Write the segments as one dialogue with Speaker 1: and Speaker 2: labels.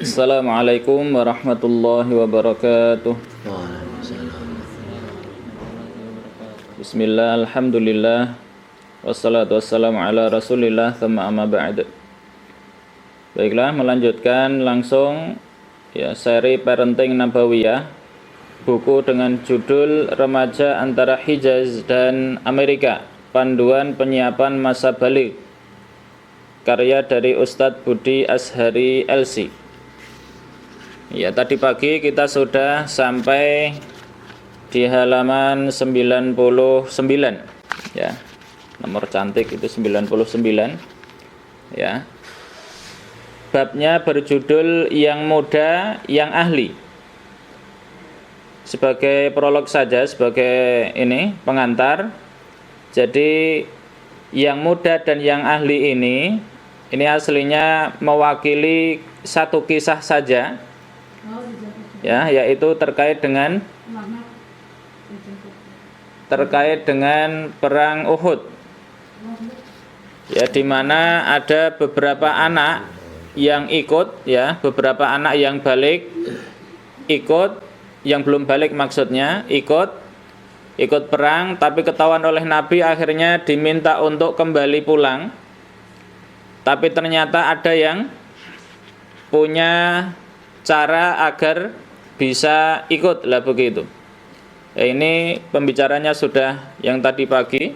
Speaker 1: Assalamualaikum warahmatullahi wabarakatuh.
Speaker 2: Waalaikumsalam.
Speaker 1: Bismillah, alhamdulillah, wassalatu wassalamu ala rasulillah, thumma amma ba'd. Baiklah, melanjutkan langsung seri Parenting Nabawiyah, buku dengan judul Remaja Antara Hijaz dan Amerika, Panduan Penyiapan Masa Baligh, karya dari Ustadz Budi Ashari LC. Ya, tadi pagi kita sudah sampai di halaman 99. Ya. Nomor cantik itu 99. Ya. Babnya berjudul Yang Muda, Yang Ahli. Sebagai prolog saja, sebagai pengantar. Jadi yang muda dan yang ahli ini aslinya mewakili satu kisah saja. Ya, yaitu terkait dengan perang Uhud. Ya, di mana ada beberapa anak yang ikut, beberapa anak yang balik ikut, yang belum balik maksudnya, ikut perang, tapi ketahuan oleh Nabi, akhirnya diminta untuk kembali pulang. Tapi ternyata ada yang punya cara agar bisa ikut lah begitu. Ya, ini pembicaranya sudah yang tadi pagi.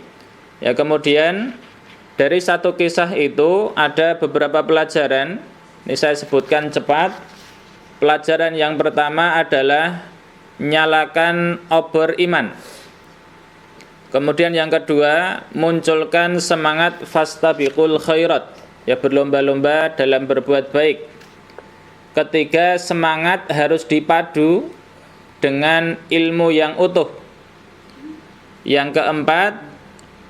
Speaker 1: Ya, kemudian dari satu kisah itu ada beberapa pelajaran. Ini saya sebutkan cepat. Pelajaran yang pertama adalah nyalakan obor iman. Kemudian yang kedua, munculkan semangat fastabiqul khairat. Ya, berlomba-lomba dalam berbuat baik. Ketiga, semangat harus dipadu dengan ilmu yang utuh. Yang keempat,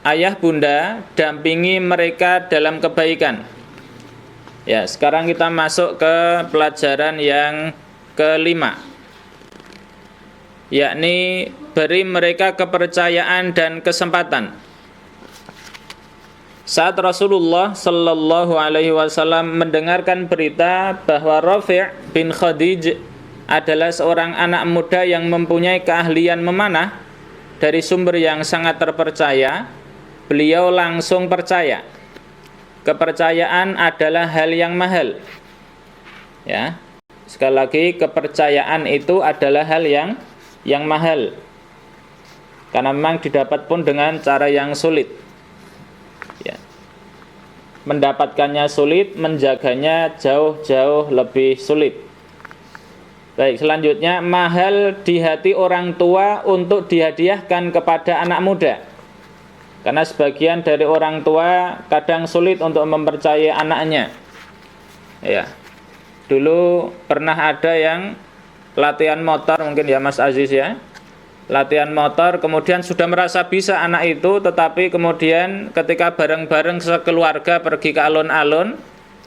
Speaker 1: ayah bunda dampingi mereka dalam kebaikan. Ya, sekarang kita masuk ke pelajaran yang kelima, yakni beri mereka kepercayaan dan kesempatan. Saat Rasulullah Sallallahu Alaihi Wasallam mendengarkan berita bahwa Rafi' bin Khadij adalah seorang anak muda yang mempunyai keahlian memanah dari sumber yang sangat terpercaya, beliau langsung percaya. Kepercayaan adalah hal yang mahal. Ya, sekali lagi, kepercayaan itu adalah hal yang mahal, karena memang didapat pun dengan cara yang sulit. Ya. Mendapatkannya sulit, menjaganya jauh-jauh lebih sulit. Baik, selanjutnya, mahal di hati orang tua untuk dihadiahkan kepada anak muda. Karena sebagian dari orang tua kadang sulit untuk mempercayai anaknya. Ya. Dulu pernah ada yang latihan motor, mungkin ya Mas Aziz ya. Latihan motor, kemudian sudah merasa bisa anak itu, tetapi kemudian ketika bareng-bareng sekeluarga pergi ke alun-alun,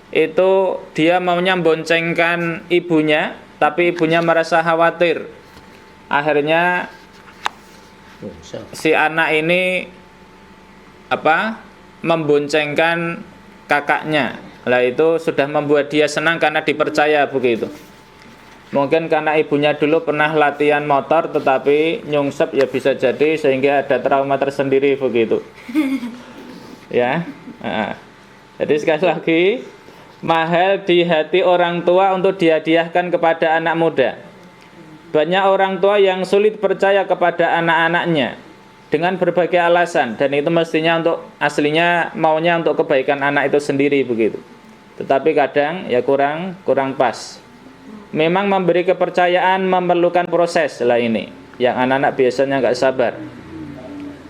Speaker 1: itu dia maunya boncengkan ibunya, tapi ibunya merasa khawatir. Akhirnya si anak ini memboncengkan kakaknya. Lah itu sudah membuat dia senang karena dipercaya begitu. Mungkin karena ibunya dulu pernah latihan motor, tetapi nyungsep ya bisa jadi, sehingga ada trauma tersendiri begitu. Ya. Jadi sekali lagi, mahal di hati orang tua untuk dihadiahkan kepada anak muda. Banyak orang tua yang sulit percaya kepada anak-anaknya dengan berbagai alasan, dan itu mestinya aslinya maunya untuk kebaikan anak itu sendiri begitu. Tetapi kadang ya kurang pas. Memang memberi kepercayaan memerlukan proses lah ini, yang anak-anak biasanya nggak sabar.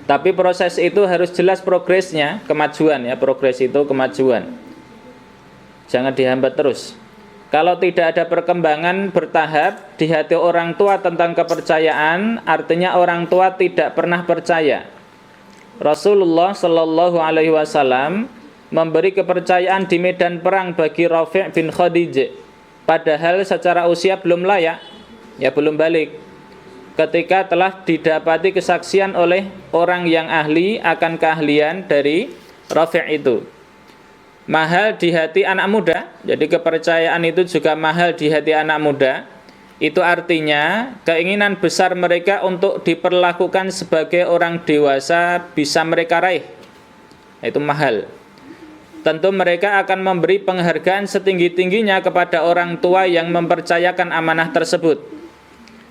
Speaker 1: Tapi proses itu harus jelas progresnya, kemajuan ya, progres itu kemajuan. Jangan dihambat terus. Kalau tidak ada perkembangan bertahap di hati orang tua tentang kepercayaan, artinya orang tua tidak pernah percaya. Rasulullah Shallallahu Alaihi Wasallam memberi kepercayaan di medan perang bagi Rafi' bin Khadij. Padahal secara usia belum layak, ya belum balik. Ketika telah didapati kesaksian oleh orang yang ahli akan keahlian dari Rafi' itu. mahal di hati anak muda. Jadi kepercayaan itu juga mahal di hati anak muda. Itu artinya keinginan besar mereka untuk diperlakukan sebagai orang dewasa bisa mereka raih. Itu mahal. Tentu mereka akan memberi penghargaan setinggi-tingginya kepada orang tua yang mempercayakan amanah tersebut.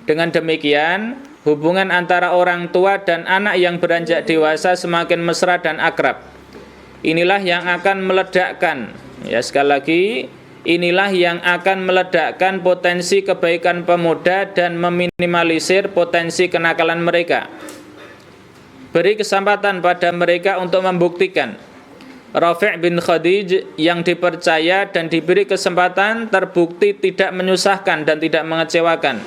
Speaker 1: Dengan demikian, hubungan antara orang tua dan anak yang beranjak dewasa semakin mesra dan akrab. Inilah yang akan meledakkan, ya sekali lagi, inilah yang akan meledakkan potensi kebaikan pemuda dan meminimalisir potensi kenakalan mereka. Beri kesempatan pada mereka untuk membuktikan. Rafi' bin Khadij yang dipercaya dan diberi kesempatan terbukti tidak menyusahkan dan tidak mengecewakan.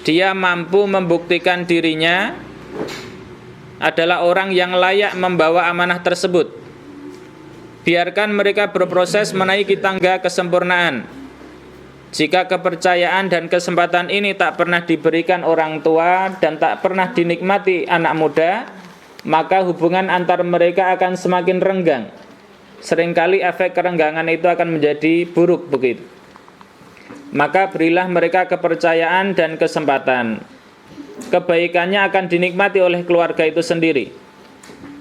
Speaker 1: Dia mampu membuktikan dirinya adalah orang yang layak membawa amanah tersebut. Biarkan mereka berproses menaiki tangga kesempurnaan. Jika kepercayaan dan kesempatan ini tak pernah diberikan orang tua dan tak pernah dinikmati anak muda, maka hubungan antar mereka akan semakin renggang. Seringkali efek kerenggangan itu akan menjadi buruk begitu. Maka berilah mereka kepercayaan dan kesempatan. Kebaikannya akan dinikmati oleh keluarga itu sendiri.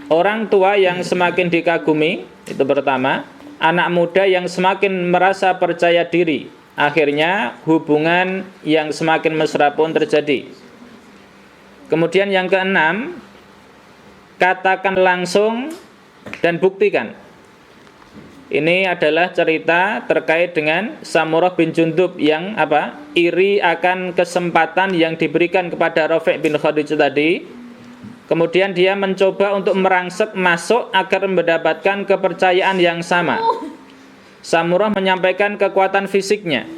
Speaker 1: Orang tua yang semakin dikagumi, itu pertama. Anak muda yang semakin merasa percaya diri. Akhirnya hubungan yang semakin mesra pun terjadi. Kemudian yang keenam, katakan langsung dan buktikan. Ini adalah cerita terkait dengan Samurah bin Jundub yang iri akan kesempatan yang diberikan kepada Rafi' bin Khadij tadi. Kemudian dia mencoba untuk merangsek masuk agar mendapatkan kepercayaan yang sama. Samurah menyampaikan kekuatan fisiknya.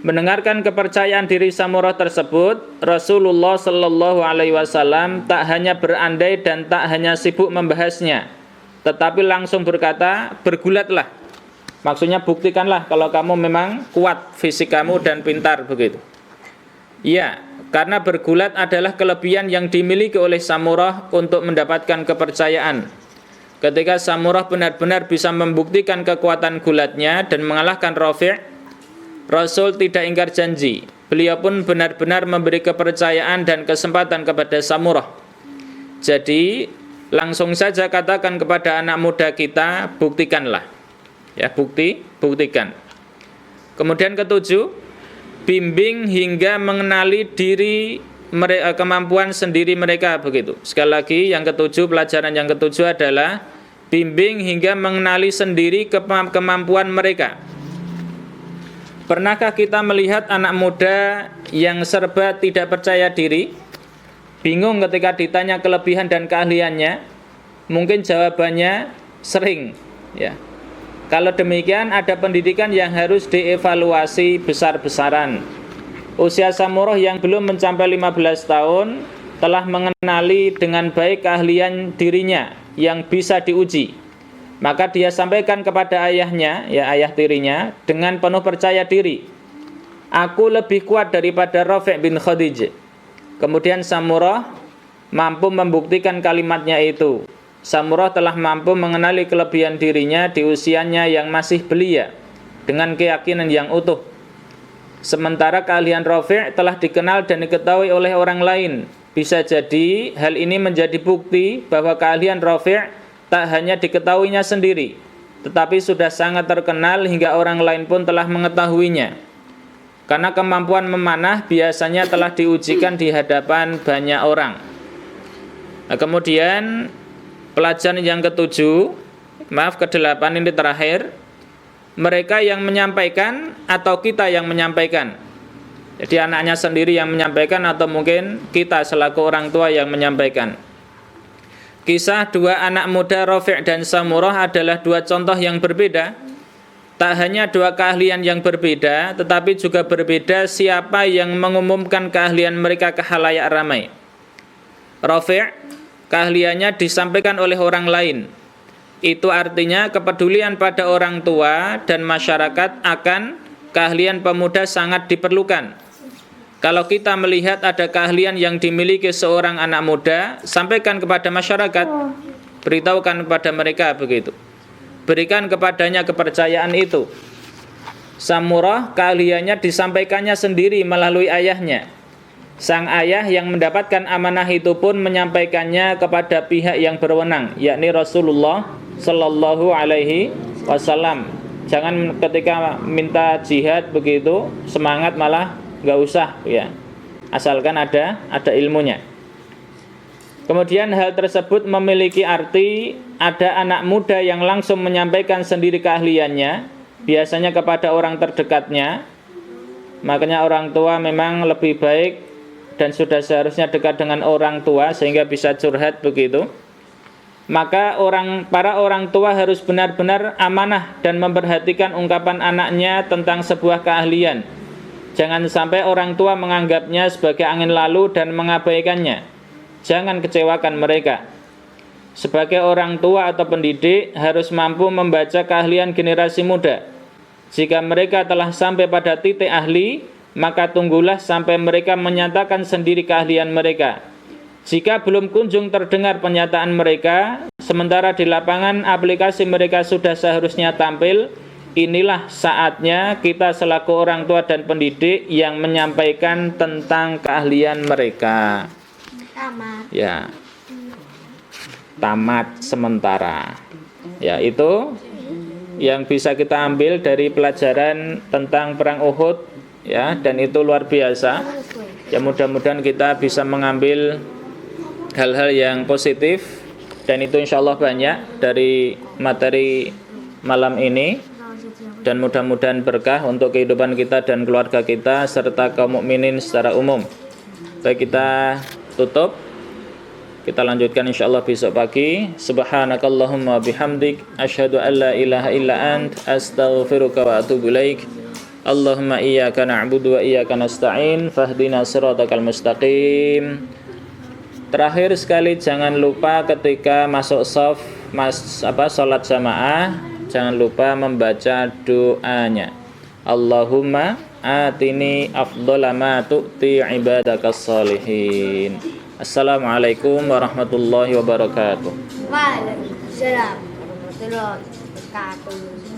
Speaker 1: Mendengarkan kepercayaan diri Samurah tersebut, Rasulullah Shallallahu Alaihi Wasallam tak hanya berandai dan tak hanya sibuk membahasnya, tetapi langsung berkata, bergulatlah. Maksudnya buktikanlah kalau kamu memang kuat fisik kamu dan pintar begitu. Ya, karena bergulat adalah kelebihan yang dimiliki oleh Samurah untuk mendapatkan kepercayaan. Ketika Samurah benar-benar bisa membuktikan kekuatan gulatnya dan mengalahkan Rafi', Rasul tidak ingkar janji. Beliau pun benar-benar memberi kepercayaan dan kesempatan kepada Samurah. Jadi langsung saja katakan kepada anak muda kita, buktikanlah. Ya, buktikan. Kemudian ketujuh, bimbing hingga mengenali diri mereka, kemampuan sendiri mereka begitu. Sekali lagi, yang ketujuh, pelajaran yang ketujuh adalah bimbing hingga mengenali sendiri kemampuan mereka. Pernahkah kita melihat anak muda yang serba tidak percaya diri, bingung ketika ditanya kelebihan dan keahliannya? Mungkin jawabannya sering, ya. Kalau demikian, ada pendidikan yang harus dievaluasi besar-besaran. Usia Samurah yang belum mencapai 15 tahun telah mengenali dengan baik keahlian dirinya yang bisa diuji. Maka dia sampaikan kepada ayahnya, ya ayah tirinya, dengan penuh percaya diri, aku lebih kuat daripada Rafi' bin Khadij. Kemudian Samurah mampu membuktikan kalimatnya itu. Samurah telah mampu mengenali kelebihan dirinya di usianya yang masih belia dengan keyakinan yang utuh. Sementara keahlian Rafi' telah dikenal dan diketahui oleh orang lain. Bisa jadi hal ini menjadi bukti bahwa keahlian Rafi' tak hanya diketahuinya sendiri, tetapi sudah sangat terkenal hingga orang lain pun telah mengetahuinya. Karena kemampuan memanah biasanya telah diujikan di hadapan banyak orang. Nah, kemudian pelajaran yang kedelapan ini terakhir, mereka yang menyampaikan atau kita yang menyampaikan. Jadi anaknya sendiri yang menyampaikan atau mungkin kita selaku orang tua yang menyampaikan. Kisah dua anak muda Rafi' dan Samurah adalah dua contoh yang berbeda. Tak hanya dua keahlian yang berbeda, tetapi juga berbeda siapa yang mengumumkan keahlian mereka ke khalayak ramai. Rafi' keahliannya disampaikan oleh orang lain. Itu artinya kepedulian pada orang tua dan masyarakat akan keahlian pemuda sangat diperlukan. Kalau kita melihat ada keahlian yang dimiliki seorang anak muda, sampaikan kepada masyarakat, beritahukan kepada mereka begitu. berikan kepadanya kepercayaan itu. Samurah keahliannya disampaikannya sendiri melalui ayahnya. Sang ayah yang mendapatkan amanah itu pun menyampaikannya kepada pihak yang berwenang, yakni Rasulullah Sallallahu Alaihi Wasallam. Jangan ketika minta jihad begitu semangat malah nggak usah ya, asalkan ada ilmunya. Kemudian hal tersebut memiliki arti ada anak muda yang langsung menyampaikan sendiri keahliannya, biasanya kepada orang terdekatnya. Makanya orang tua memang lebih baik dan sudah seharusnya dekat dengan orang tua sehingga bisa curhat begitu. Maka para orang tua harus benar-benar amanah dan memperhatikan ungkapan anaknya tentang sebuah keahlian. Jangan sampai orang tua menganggapnya sebagai angin lalu dan mengabaikannya. Jangan kecewakan mereka. Sebagai orang tua atau pendidik harus mampu membaca keahlian generasi muda. Jika mereka telah sampai pada titik ahli, maka tunggulah sampai mereka menyatakan sendiri keahlian mereka. Jika belum kunjung terdengar pernyataan mereka, sementara di lapangan aplikasi mereka sudah seharusnya tampil, inilah saatnya kita selaku orang tua dan pendidik yang menyampaikan tentang keahlian mereka. Ya, tamat sementara. Ya, itu yang bisa kita ambil dari pelajaran tentang perang Uhud. Ya, dan itu luar biasa. Ya, mudah-mudahan kita bisa mengambil hal-hal yang positif, dan itu insyaallah banyak dari materi malam ini, dan mudah-mudahan berkah untuk kehidupan kita dan keluarga kita serta kaum mukminin secara umum. Baik, kita tutup. Kita lanjutkan insyaallah besok pagi. Subhanakallahumma bihamdik asyhadu an la ilaha illa ant astaghfiruka wa atubu ilaik. Allahumma iyyaka na'budu wa iyyaka nasta'in fahdina siratal mustaqim. Terakhir sekali, jangan lupa ketika masuk shaf salat jamaah, jangan lupa membaca doanya. Allahumma atini afdhala ma tu'ti ibadakas salihin. Assalamualaikum warahmatullahi wabarakatuh.
Speaker 2: Waalaikumsalam warahmatullahi wabarakatuh.